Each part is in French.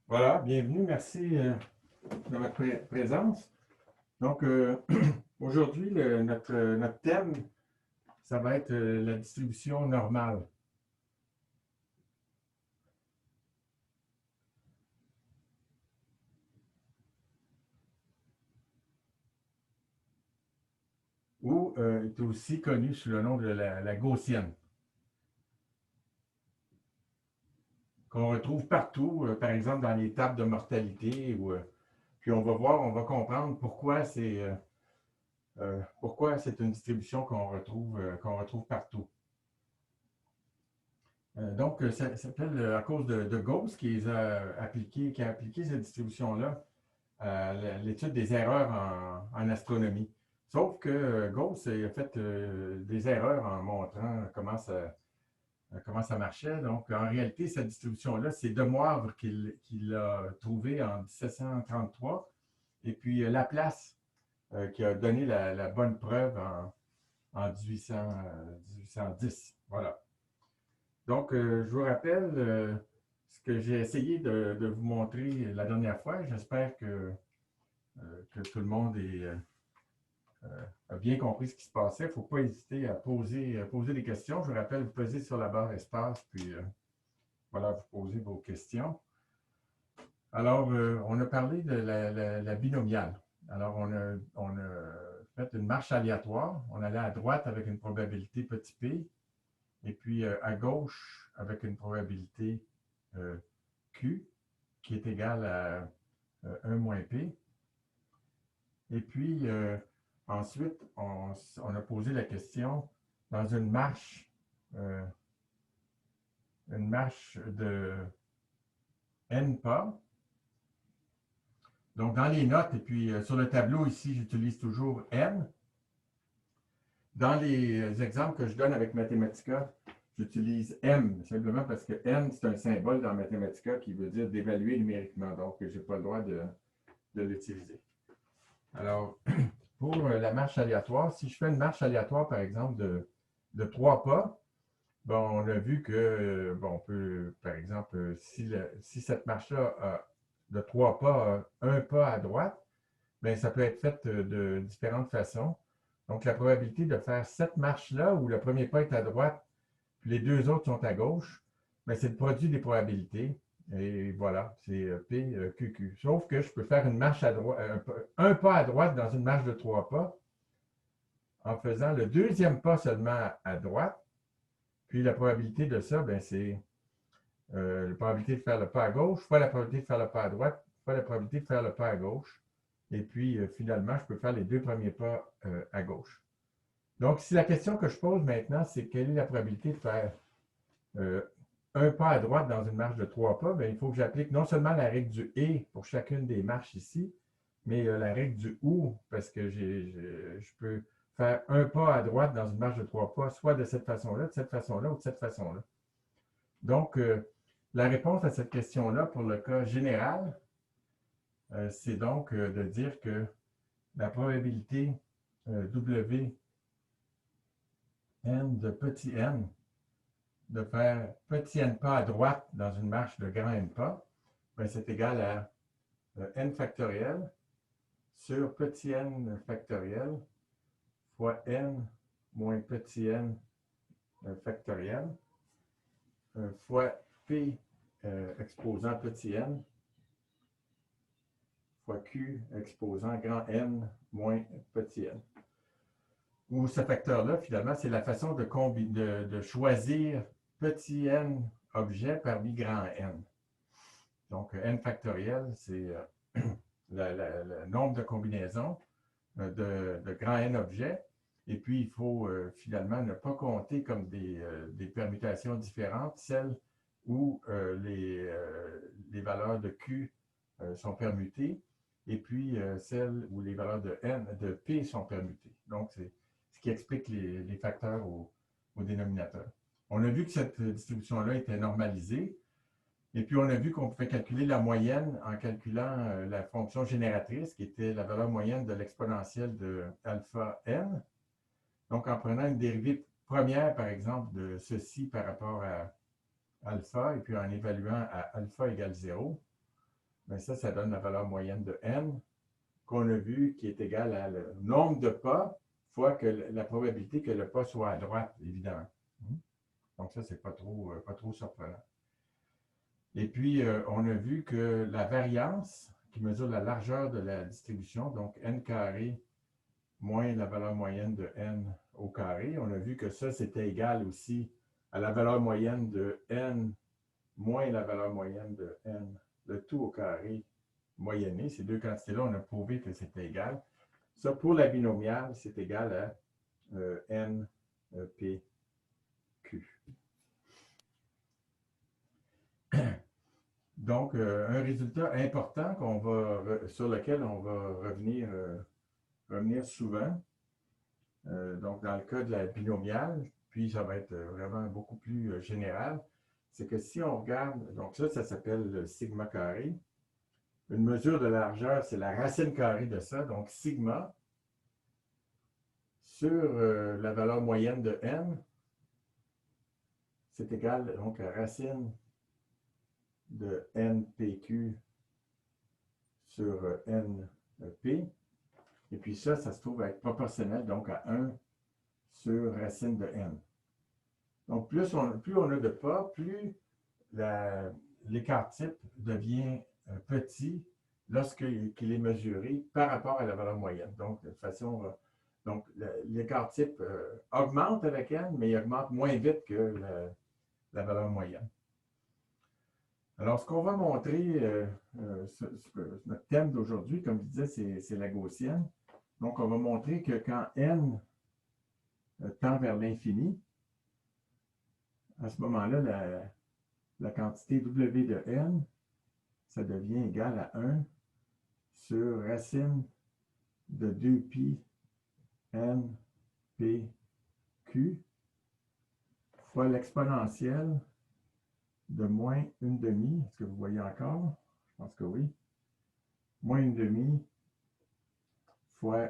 Voilà, bienvenue, merci de votre présence. Donc, aujourd'hui, notre thème, ça va être la distribution normale. Ou est aussi connue sous le nom de la gaussienne, qu'on retrouve partout, par exemple dans les tables de mortalité. Puis on va voir, on va comprendre pourquoi c'est une distribution qu'on retrouve partout. Donc, ça s'appelle à cause de Gauss qui a appliqué cette distribution-là à l'étude des erreurs en astronomie. Sauf que Gauss a fait des erreurs en montrant comment ça marchait. Donc, en réalité, cette distribution-là, c'est De Moivre qui l'a trouvée en 1733. Et puis, Laplace qui a donné la bonne preuve en 1810. Voilà. Donc, je vous rappelle ce que j'ai essayé de vous montrer la dernière fois. J'espère que tout le monde a bien compris ce qui se passait. Il ne faut pas hésiter à poser des questions. Je vous rappelle, vous pesez sur la barre espace, puis voilà, vous posez vos questions. Alors, on a parlé de la binomiale. Alors, on a fait une marche aléatoire. On allait à droite avec une probabilité petit p, et puis à gauche avec une probabilité Q, qui est égale à 1 moins P. Et puis, ensuite, on a posé la question dans euh, une marche de n pas. Donc, dans les notes, et puis sur le tableau ici, j'utilise toujours n. Dans les exemples que je donne avec Mathematica, j'utilise m, simplement parce que n, c'est un symbole dans Mathematica qui veut dire d'évaluer numériquement. Donc, je n'ai pas le droit de l'utiliser. Alors, pour la marche aléatoire, si je fais une marche aléatoire, par exemple, de 3 pas, bon, on a vu que, bon, on peut, par exemple, si cette marche-là de 3 pas a un pas à droite, bien, ça peut être fait de différentes façons. Donc, la probabilité de faire cette marche-là, où le premier pas est à droite, puis les deux autres sont à gauche, bien, c'est le produit des probabilités. Et voilà, c'est PQQ. Sauf que je peux faire une marche à droite, un pas à droite dans une marche de 3 pas, en faisant le deuxième pas seulement à droite. Puis la probabilité de ça, ben, c'est la probabilité de faire le pas à gauche, fois la probabilité de faire le pas à droite, fois la probabilité de faire le pas à gauche. Et puis finalement, je peux faire les deux premiers pas à gauche. Donc, si la question que je pose maintenant, c'est quelle est la probabilité de faire euh, un pas à droite dans une marche de 3 pas, bien, il faut que j'applique non seulement la règle du et pour chacune des marches ici, mais la règle du ou, parce que je peux faire un pas à droite dans une marche de 3 pas, soit de cette façon-là, de cette façon-là ou de cette façon-là. Donc, la réponse à cette question-là, pour le cas général, c'est donc de dire que la probabilité W n de petit n de faire petit n pas à droite dans une marche de grand n pas, ben, c'est égal à n factoriel sur petit n factoriel fois n moins petit n factoriel fois p exposant petit n fois q exposant grand N moins petit n. Où ce facteur-là, finalement, c'est la façon de choisir petit n objets parmi grand N. Donc, n factoriel, c'est le nombre de combinaisons de grand N objets. Et puis, il faut finalement ne pas compter comme des permutations différentes, celles où les valeurs de Q sont permutées, et puis celles où les valeurs de P sont permutées. Donc, c'est ce qui explique les facteurs au dénominateur. On a vu que cette distribution-là était normalisée, et puis on a vu qu'on pouvait calculer la moyenne en calculant la fonction génératrice, qui était la valeur moyenne de l'exponentielle de alpha n. Donc, en prenant une dérivée première, par exemple, de ceci par rapport à alpha, et puis en évaluant à alpha égale 0, bien ça donne la valeur moyenne de n qu'on a vu qui est égale à le nombre de pas fois que la probabilité que le pas soit à droite, évidemment. Donc ça, c'est pas trop surprenant. Et puis, on a vu que la variance qui mesure la largeur de la distribution, donc n carré moins la valeur moyenne de n au carré, on a vu que ça, c'était égal aussi à la valeur moyenne de n moins la valeur moyenne de n, le tout au carré moyenné. Ces deux quantités-là, on a prouvé que c'était égal. Ça, pour la binomiale, c'est égal à n p q. Donc, un résultat important sur lequel on va revenir souvent. Donc, dans le cas de la binomiale, puis ça va être vraiment beaucoup plus général, c'est que si on regarde, donc ça s'appelle le sigma carré. Une mesure de la largeur, c'est la racine carrée de ça, donc sigma sur la valeur moyenne de n, c'est égal donc à racine de npq sur np. Et puis ça se trouve être proportionnel donc à 1 sur racine de n. Donc plus on a de pas, plus l'écart type devient petit lorsqu'il est mesuré par rapport à la valeur moyenne. Donc de toute façon, donc l'écart type augmente avec n, mais il augmente moins vite que la valeur moyenne. Alors, ce qu'on va montrer, notre thème d'aujourd'hui, comme je disais, c'est la gaussienne. Donc, on va montrer que quand n tend vers l'infini, à ce moment-là, la quantité w de n, ça devient égal à 1 sur racine de 2pi n p q fois l'exponentielle de moins 1/2. Est-ce que vous voyez encore? Je pense que oui. Moins 1/2 fois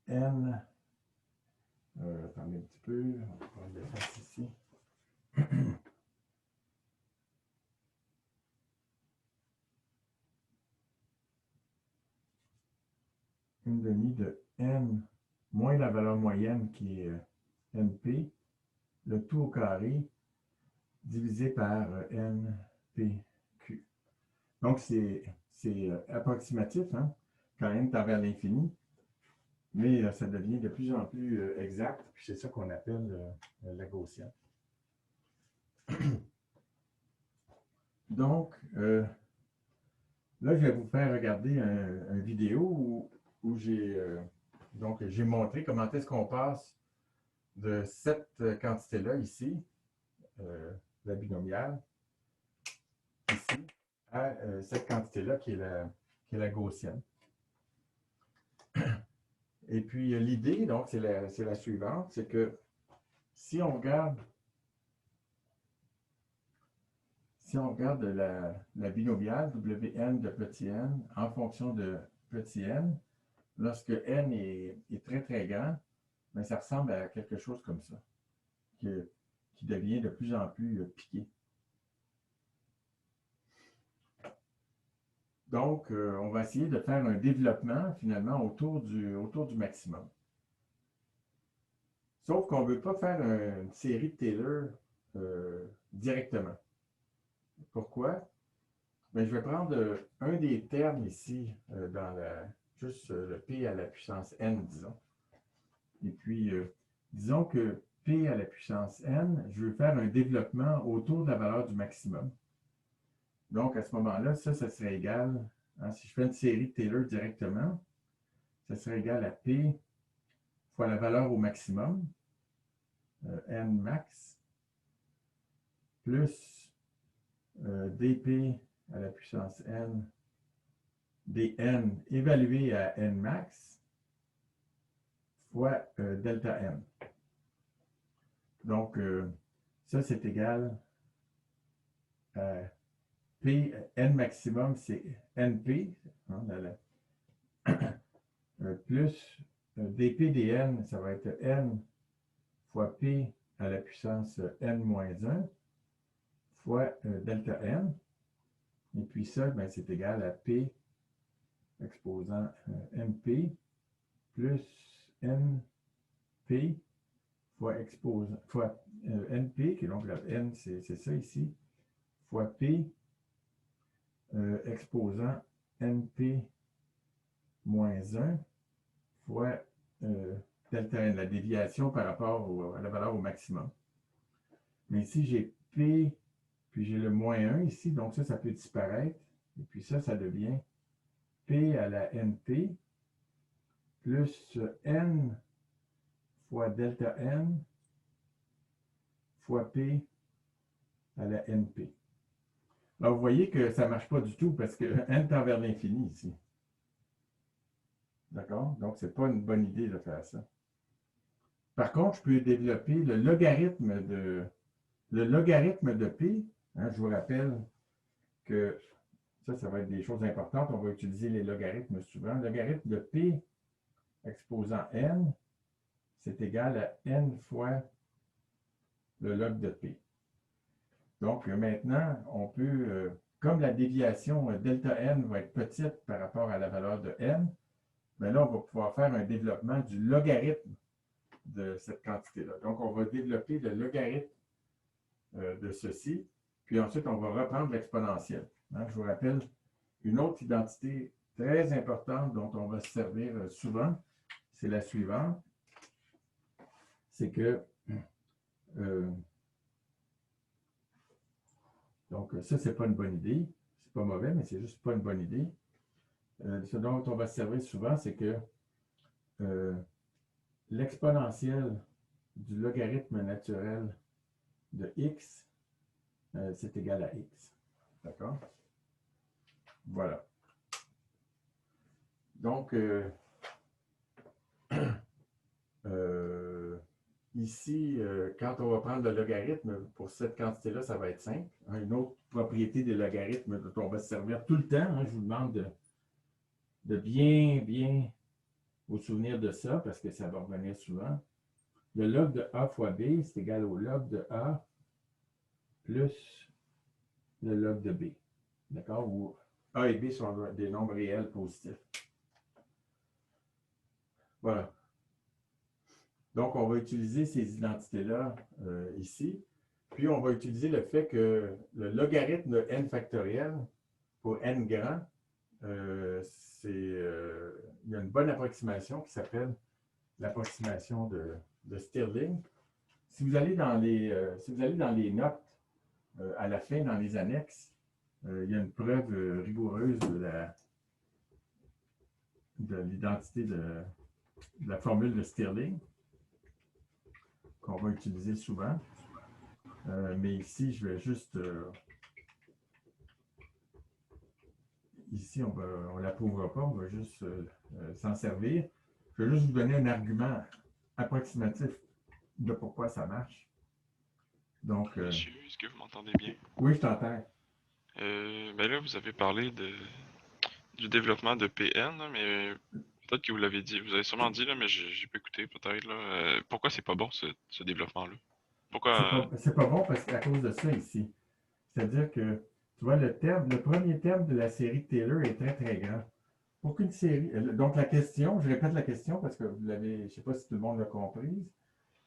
n. Attendez un petit peu. On va prendre l'espace ici. 1/2 de n moins la valeur moyenne qui est np, le tout au carré, divisé par npq. Donc, c'est approximatif, hein, quand n tend vers l'infini, mais ça devient de plus en plus exact, puis c'est ça qu'on appelle la gaussienne. Donc, là, je vais vous faire regarder une vidéo où j'ai montré comment est-ce qu'on passe de cette quantité-là ici, la binomiale, ici, à cette quantité-là qui est la gaussienne. Et puis l'idée, donc, c'est la suivante, c'est que si on regarde la binomiale Wn de petit n en fonction de petit n, lorsque n est très très grand, bien, ça ressemble à quelque chose comme ça, qui devient de plus en plus piqué. Donc, on va essayer de faire un développement, finalement, autour du maximum. Sauf qu'on ne veut pas faire une série de Taylor directement. Pourquoi? Bien, je vais prendre un des termes ici, juste le p à la puissance n, disons. Et puis, disons que p à la puissance n, je veux faire un développement autour de la valeur du maximum. Donc, à ce moment-là, ça serait égal, hein, si je fais une série de Taylor directement, ça serait égal à P fois la valeur au maximum, n max, plus dp à la puissance n, dn évalué à n max, fois delta n. Donc, ça, c'est égal à P, n maximum, c'est np, hein, plus dp dn, ça va être n fois p à la puissance n moins 1 fois delta n. Et puis ça, ben, c'est égal à P exposant MP plus NP fois exposant, fois NP, qui est donc la N, c'est ça ici, fois P exposant NP moins 1 fois delta N, la déviation par rapport à la valeur au maximum. Mais ici, j'ai P, puis j'ai le moins 1 ici, donc ça peut disparaître. Et puis ça devient P à la NP plus N fois delta N fois P à la NP. Alors, vous voyez que ça ne marche pas du tout parce que N tend vers l'infini ici. D'accord? Donc, ce n'est pas une bonne idée de faire ça. Par contre, je peux développer le logarithme de P. Hein, je vous rappelle que ça va être des choses importantes. On va utiliser les logarithmes souvent. Le logarithme de P exposant N, c'est égal à N fois le log de P. Donc, maintenant, on peut, comme la déviation delta N va être petite par rapport à la valeur de N, bien là, on va pouvoir faire un développement du logarithme de cette quantité-là. Donc, on va développer le logarithme de ceci, puis ensuite, on va reprendre l'exponentielle. Hein, je vous rappelle une autre identité très importante dont on va se servir souvent, c'est la suivante. C'est que, donc ça, c'est pas une bonne idée. C'est pas mauvais, mais c'est juste pas une bonne idée. Ce dont on va se servir souvent, c'est que l'exponentielle du logarithme naturel de x, c'est égal à x. D'accord? Voilà. Donc, ici, quand on va prendre le logarithme, pour cette quantité-là, ça va être simple. Une autre propriété des logarithmes dont on va se servir tout le temps, hein, je vous demande de bien vous souvenir de ça, parce que ça va revenir souvent. Le log de A fois B, c'est égal au log de A plus le log de B. D'accord? Où A et B sont des nombres réels positifs. Voilà. Donc, on va utiliser ces identités-là ici. Puis, on va utiliser le fait que le logarithme de n factoriel pour n grand, il y a une bonne approximation qui s'appelle l'approximation de Stirling. Si vous allez dans les notes à la fin, dans les annexes, il y a une preuve rigoureuse de l'identité de la formule de Stirling qu'on va utiliser souvent. Mais ici, je vais juste... ici, on ne l'approuvera pas, on va juste s'en servir. Je vais juste vous donner un argument approximatif de pourquoi ça marche. Donc, Monsieur, est-ce que vous m'entendez bien? oui, je t'entends. Ben là, vous avez parlé du développement de PN, là, mais peut-être que vous l'avez dit. Vous avez sûrement dit, là, mais j'ai pas écouté, peut-être. Là. Pourquoi c'est pas bon, ce développement-là? Pourquoi... C'est pas bon parce qu'à cause de ça ici. C'est-à-dire que, tu vois, le premier terme de la série Taylor est très grand. Aucune série. Donc, la question, je répète la question parce que vous l'avez, je ne sais pas si tout le monde l'a comprise.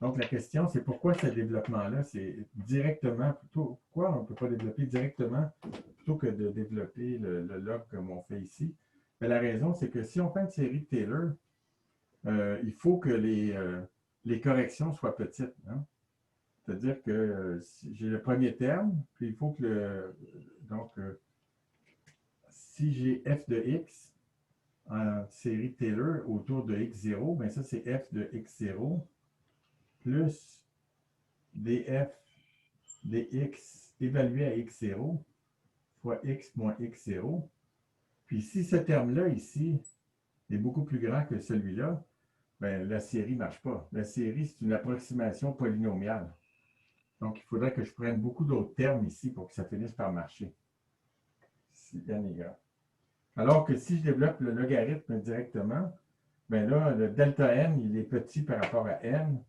Donc, la question, c'est pourquoi ce développement-là, c'est directement, plutôt, pourquoi on ne peut pas développer directement plutôt que de développer le log comme on fait ici? Mais la raison, c'est que si on fait une série de Taylor, il faut que les corrections soient petites. Hein? C'est-à-dire que j'ai le premier terme, puis il faut que donc, si j'ai f de x en série Taylor autour de x0, bien ça c'est f de x0 plus df dx évalué à x0 fois x moins x0. Puis si ce terme-là ici est beaucoup plus grand que celui-là, bien la série ne marche pas. La série, c'est une approximation polynomiale. Donc, il faudrait que je prenne beaucoup d'autres termes ici pour que ça finisse par marcher. Si n est grand. Alors que si je développe le logarithme directement, bien là, le delta n, il est petit par rapport à n,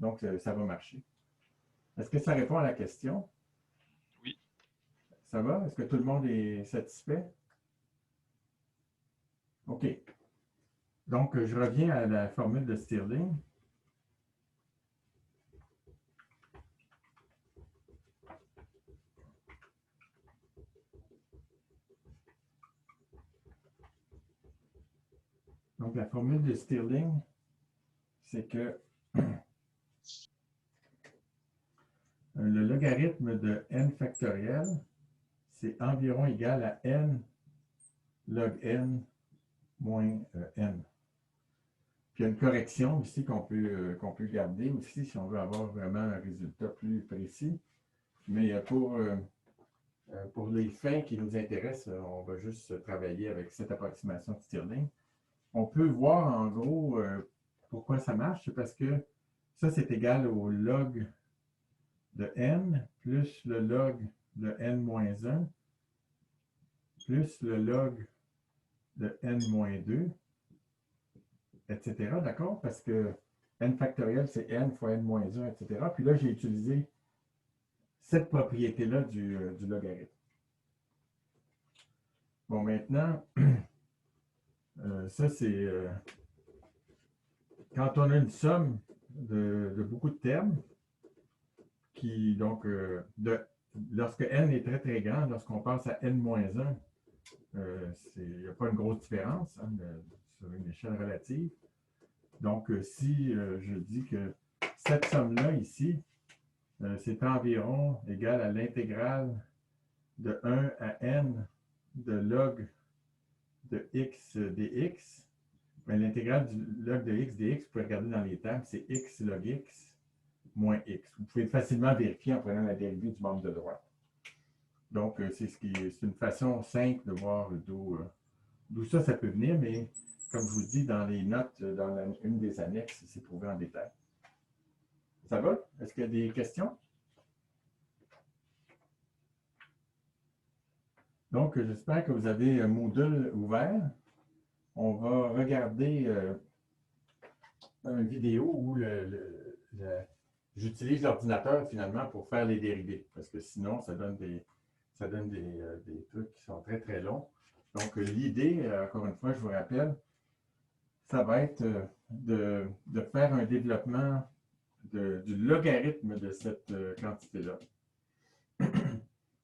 donc ça va marcher. Est-ce que ça répond à la question? Oui. Ça va? Est-ce que tout le monde est satisfait? OK. Donc, je reviens à la formule de Stirling. Donc, la formule de Stirling, c'est que le logarithme de n factoriel, c'est environ égal à n log n moins n. Puis il y a une correction ici qu'on peut garder aussi si on veut avoir vraiment un résultat plus précis. Mais pour les fins qui nous intéressent, on va juste travailler avec cette approximation de Stirling. On peut voir en gros pourquoi ça marche, c'est parce que ça c'est égal au log de n plus le log de n-1 plus le log de n-2, etc. D'accord? Parce que n factoriel, c'est n fois n-1, etc. Puis là, j'ai utilisé cette propriété-là du logarithme. Bon, maintenant, ça c'est quand on a une somme de beaucoup de termes, qui donc, lorsque n est très très grand, lorsqu'on passe à n-1, il n'y a pas une grosse différence hein, sur une échelle relative. Donc, si je dis que cette somme-là ici, c'est environ égal à l'intégrale de 1 à n de log de x dx, l'intégrale du log de x dx, vous pouvez regarder dans les tables, c'est x log x moins x. Vous pouvez facilement vérifier en prenant la dérivée du membre de droite. Donc, c'est une façon simple de voir d'où ça peut venir, mais comme je vous dis, dans les notes, dans une des annexes, c'est prouvé en détail. Ça va? Est-ce qu'il y a des questions? Donc, j'espère que vous avez Moodle ouvert. On va regarder une vidéo où j'utilise l'ordinateur finalement pour faire les dérivés, parce que sinon, ça donne des trucs qui sont très, très longs. Donc, l'idée, encore une fois, je vous rappelle, ça va être de faire un développement du logarithme de cette quantité-là.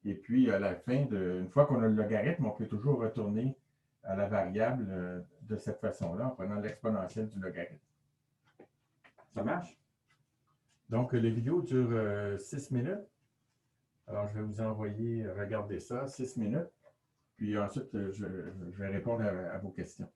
Et puis, à la fin, une fois qu'on a le logarithme, on peut toujours retourner à la variable de cette façon-là, en prenant l'exponentielle du logarithme. Ça marche? Donc, les vidéos durent 6 minutes. Alors, je vais vous envoyer regarder ça, 6 minutes. Puis ensuite, je vais répondre à vos questions.